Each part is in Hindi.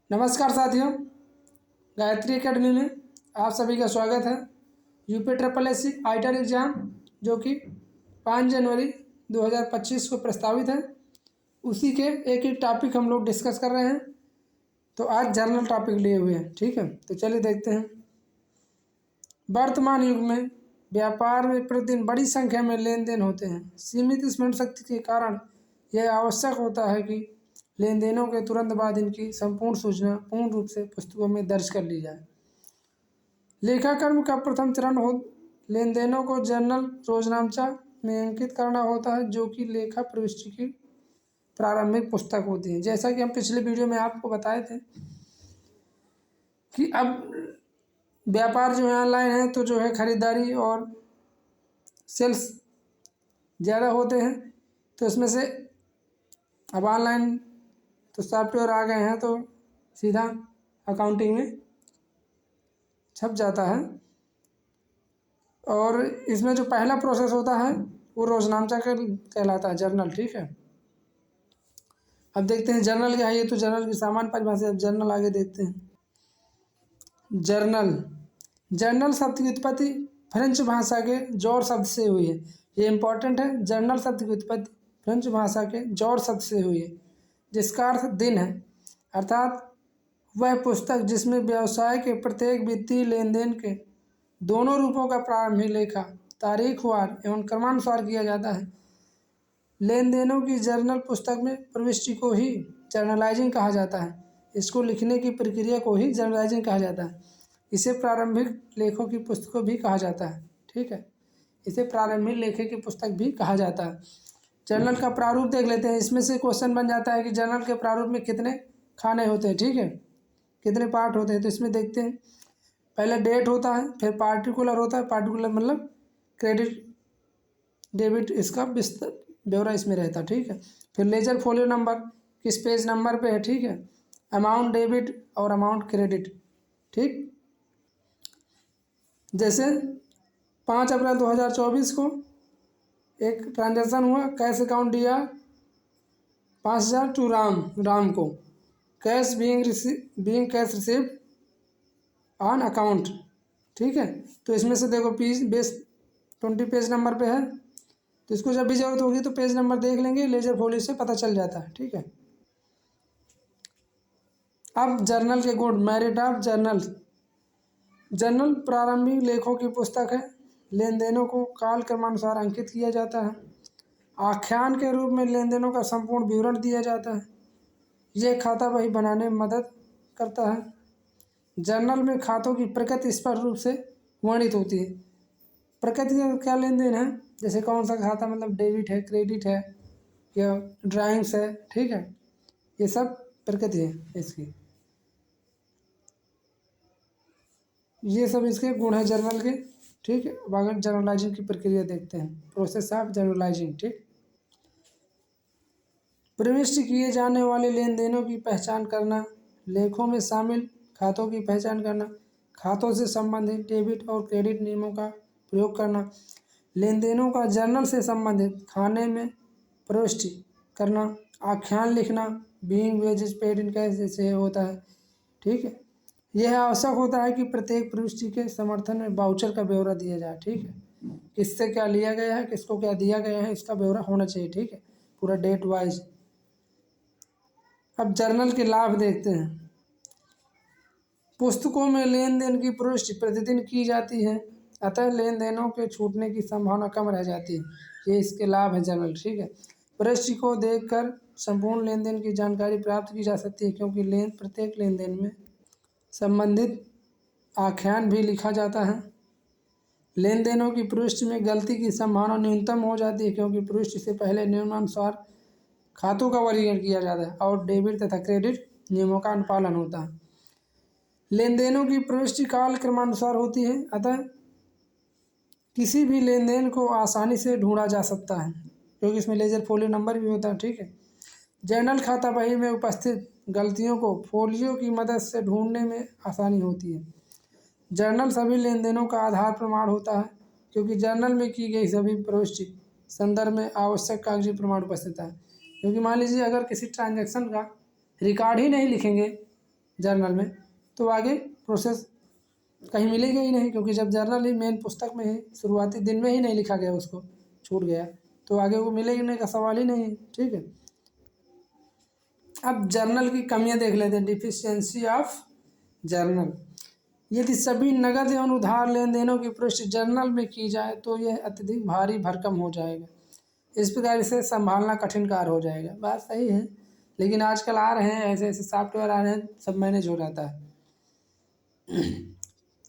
नमस्कार साथियों, गायत्री एकेडमी में आप सभी का स्वागत है। यूपी ट्रिपल एस सी आईटर एग्ज़ाम जो कि 5 जनवरी 2025 को प्रस्तावित है, उसी के एक एक टॉपिक हम लोग डिस्कस कर रहे हैं। तो आज जर्नल टॉपिक लिए हुए हैं, ठीक है। तो चलिए देखते हैं। वर्तमान युग में व्यापार में प्रतिदिन बड़ी संख्या में लेन देन होते हैं। सीमित स्मरण शक्ति के कारण यह आवश्यक होता है कि लेन देनों के तुरंत बाद इनकी संपूर्ण सूचना पूर्ण रूप से पुस्तकों में दर्ज कर ली जाए। लेखाकर्म का प्रथम चरण हो लेन देनों को जर्नल रोजनामचा में अंकित करना होता है, जो कि लेखा प्रविष्टि की प्रारंभिक पुस्तक होती है। जैसा कि हम पिछले वीडियो में आपको बताए थे कि अब व्यापार जो है ऑनलाइन है, तो जो है खरीदारी और सेल्स ज़्यादा होते हैं। तो इसमें से अब ऑनलाइन तो सॉफ्टवेयर आ गए हैं, तो सीधा अकाउंटिंग में छप जाता है। और इसमें जो पहला प्रोसेस होता है वो रोजनामचा कहलाता है, जर्नल, ठीक है। अब देखते हैं जर्नल क्या है। ये तो जर्नल की सामान्य परिभाषा। अब जर्नल आगे देखते हैं। जर्नल शब्द की उत्पत्ति फ्रेंच भाषा के जॉर शब्द से हुई है। ये इंपॉर्टेंट है। जर्नल शब्द की उत्पत्ति फ्रेंच भाषा के जॉर शब्द से हुई है, जिसका अर्थ दिन है, अर्थात वह पुस्तक जिसमें व्यवसाय के प्रत्येक वित्तीय लेन देन के दोनों रूपों का प्रारंभिक लेखा तारीखवार एवं क्रमानुसार किया जाता है। लेन देनों की जर्नल पुस्तक में प्रविष्टि को ही जर्नलाइजिंग कहा जाता है। इसको लिखने की प्रक्रिया को ही जर्नलाइजिंग कहा जाता है। इसे प्रारंभिक लेखों की पुस्तक भी कहा जाता है, ठीक है। इसे प्रारंभिक लेखे की पुस्तक भी कहा जाता है। जर्नल का प्रारूप देख लेते हैं। इसमें से क्वेश्चन बन जाता है कि जर्नल के प्रारूप में कितने खाने होते हैं, ठीक है, कितने पार्ट होते हैं। तो इसमें देखते हैं, पहले डेट होता है, फिर पार्टिकुलर होता है। पार्टिकुलर मतलब क्रेडिट डेबिट, इसका विस्तार ब्यौरा इसमें रहता है, ठीक है। फिर लेजर फोलियो नंबर किस पेज नंबर पे है, ठीक है। अमाउंट डेबिट और अमाउंट क्रेडिट, ठीक। जैसे 5 अप्रैल 2024 को एक ट्रांजैक्शन हुआ, कैश अकाउंट दिया 5,000 टू राम को, cash being cash received on account, ठीक है। तो इसमें से देखो बेस 20 पेज नंबर पे है, तो इसको जब भी जरूरत होगी तो पेज नंबर देख लेंगे, लेजर फोलियो से पता चल जाता है, ठीक है। अब जर्नल के गुण। मेरिट ऑफ जर्नल प्रारंभिक लेखों की पुस्तक है। लेन देनों को काल क्रमानुसार अंकित किया जाता है। आख्यान के रूप में लेन देनों का संपूर्ण विवरण दिया जाता है। यह खाता बही बनाने में मदद करता है। जर्नल में खातों की प्रकृति स्पष्ट रूप से वर्णित होती है। प्रकृति का क्या लेन देन है, जैसे कौन सा खाता, मतलब डेबिट है, क्रेडिट है या ड्राइंग्स है, ठीक है। ये सब प्रकृति है इसकी। ये सब इसके गुण हैं जर्नल के, ठीक है। अब अगर जर्नलाइजिंग की प्रक्रिया देखते हैं, प्रोसेस ऑफ जर्नलाइजिंग, ठीक। प्रविष्ट किए जाने वाले लेन देनों की पहचान करना, लेखों में शामिल खातों की पहचान करना, खातों से संबंधित डेबिट और क्रेडिट नियमों का प्रयोग करना, लेन देनों का जर्नल से संबंधित खाने में प्रविष्टि करना, आख्यान लिखना, being wages paid in cash जैसे होता है, ठीक है। यह आवश्यक होता है कि प्रत्येक प्रविष्टि के समर्थन में वाउचर का ब्यौरा दिया जाए, ठीक है। किससे क्या लिया गया है, किसको क्या दिया गया है, इसका ब्यौरा होना चाहिए, ठीक है, पूरा डेट वाइज। अब जर्नल के लाभ देखते हैं। पुस्तकों में लेन देन की प्रविष्टि प्रतिदिन की जाती है, अतः लेन देनों के छूटने की संभावना कम रह जाती है। ये इसके लाभ है जर्नल, ठीक है। प्रविष्टि को देखकर संपूर्ण लेन देन की जानकारी प्राप्त की जा सकती है, क्योंकि प्रत्येक लेन देन में संबंधित आख्यान भी लिखा जाता है। लेन देनों की प्रविष्टि में गलती की संभावना न्यूनतम हो जाती है, क्योंकि प्रविष्टि से पहले नियमानुसार खातों का वर्गीकरण किया जाता है और डेबिट तथा क्रेडिट नियमों का अनुपालन होता है। लेन देनों की प्रविष्टि काल क्रमानुसार होती है, अतः किसी भी लेन देन को आसानी से ढूंढा जा सकता है, क्योंकि इसमें लेजर फोलियो नंबर भी होता है, ठीक है। जर्नल खाता बही में उपस्थित गलतियों को फोलियो की मदद से ढूंढने में आसानी होती है। जर्नल सभी लेन देनों का आधार प्रमाण होता है, क्योंकि जर्नल में की गई सभी प्रविष्टि संदर्भ में आवश्यक कागजी प्रमाण उपस्थित है। क्योंकि मान लीजिए अगर किसी ट्रांजैक्शन का रिकॉर्ड ही नहीं लिखेंगे जर्नल में, तो आगे प्रोसेस कहीं मिलेगा ही नहीं, क्योंकि जब जर्नल ही मेन पुस्तक में ही शुरुआती दिन में ही नहीं लिखा गया, उसको छूट गया, तो आगे वो मिलेगी नहीं का सवाल ही नहीं है। ठीक है, अब जर्नल की कमियां देख लेते हैं। Deficiency of journal. यदि सभी नकद एवं उधार लेन देनों की पुष्टि जर्नल में की जाए तो यह अत्यधिक भारी भरकम हो जाएगा। इस प्रकार इसे संभालना कठिन कार्य हो जाएगा। बात सही है, लेकिन आजकल आ रहे हैं ऐसे ऐसे सॉफ्टवेयर आ रहे हैं, सब मैनेज हो जाता है।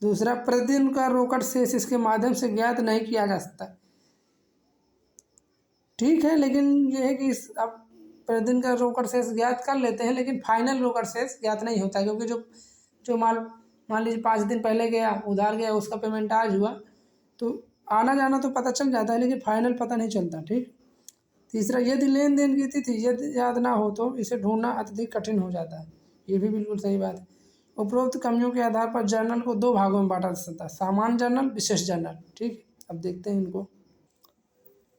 दूसरा, प्रतिदिन का रोकड़ शेष इसके माध्यम से ज्ञात नहीं किया जा सकता। ठीक है, लेकिन यह है कि अब प्रतिदिन का रोकड़ शेष ज्ञात कर लेते हैं, लेकिन फाइनल रोकड़ शेष ज्ञात नहीं होता है, क्योंकि जो माल मान लीजिए 5 दिन पहले गया, उधार गया, उसका पेमेंट आज हुआ, तो आना जाना तो पता चल जाता है, लेकिन फाइनल पता नहीं चलता। ठीक। तीसरा, यदि लेन देन की तिथि यदि याद ना हो तो इसे ढूंढना अत्यधिक कठिन हो जाता है। ये भी बिल्कुल सही बात है। उपरोक्त कमियों के आधार पर जर्नल को 2 भागों में बांटा जा सकता है, सामान्य जर्नल, विशेष जर्नल। ठीक, अब देखते हैं इनको।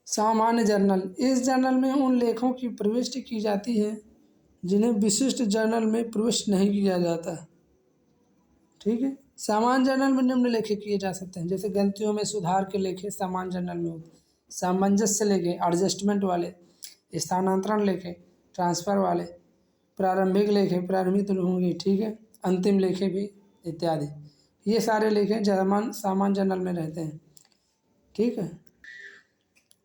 सामान्य जर्नल, इस जर्नल में उन लेखों की प्रविष्टि की जाती है जिन्हें विशिष्ट जर्नल में प्रविष्ट नहीं किया जाता। ठीक है, सामान्य जर्नल में निम्नलिखित किए जा सकते हैं, जैसे गलतियों में सुधार के लेखे सामान्य जर्नल में होते हैं, सामंजस्य लेखे, एडजस्टमेंट वाले, स्थानांतरण लेखे, ट्रांसफ़र वाले, प्रारंभिक लेखे, प्रारंभिक तो होंगे, ठीक है, अंतिम लेखे भी इत्यादि। ये सारे लेखे सामान्य जर्नल में रहते हैं। ठीक है,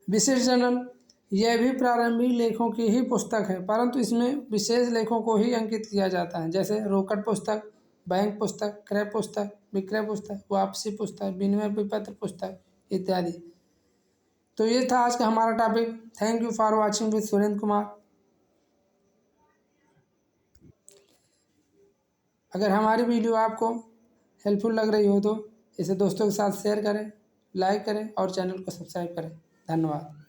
विशेष जर्नल, यह भी प्रारंभिक लेखों की ही पुस्तक है, परंतु इसमें विशेष लेखों को ही अंकित किया जाता है, जैसे रोकड़ पुस्तक, बैंक पुस्तक, क्रय पुस्तक, विक्रय पुस्तक, वापसी पुस्तक, विनिमय विपत्र पुस्तक इत्यादि। तो ये था आज का हमारा topic. Thank you for watching with Surendra Kumar. अगर हमारी वीडियो आपको हेल्पफुल लग रही हो तो इसे दोस्तों के साथ शेयर करें, लाइक करें और चैनल को सब्सक्राइब करें। धन्यवाद।